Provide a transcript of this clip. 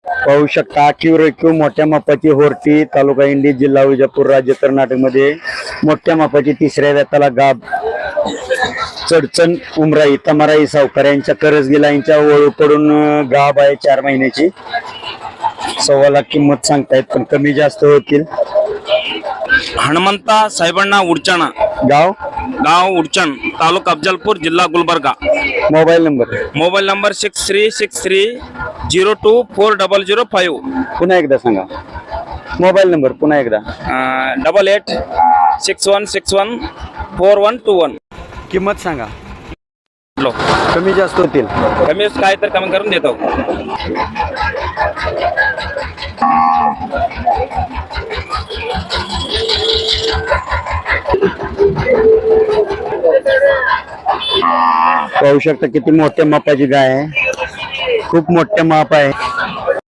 पाहू शकता रेखीव मोठ्या मापाची होर्टी, तालुका इंडी, जिल्हा विजापूर, राज्य कर्नाटक मध्ये मोठ्या मापाची तिसऱ्या वेताला गाब, चडचण उमराई तमाराई सावकार यांच्या करजगी लाईनच्या ओळू पडून गाब आहे 4 महिन्याची. 1.25 लाख किंमत सांगतायत, पण कमी जास्त होतील. हनुमंता साहेबांना उडचाणा, गाव उडचण, तालुका अफजलपूर, जिल्हा गुलबर्गा. Mobile number 6363024005. पुन्हा एकदा सांगा. मोबाईल नंबर पुन्हा एकदा. 8861614121. किंमत सांगा. लो कमी जास्त होतील. कमी काय तर कमी करून देतो. पाहू शकता किती मोठ्या मापाची गाय आहे, खूप मोठ्या माप आहे.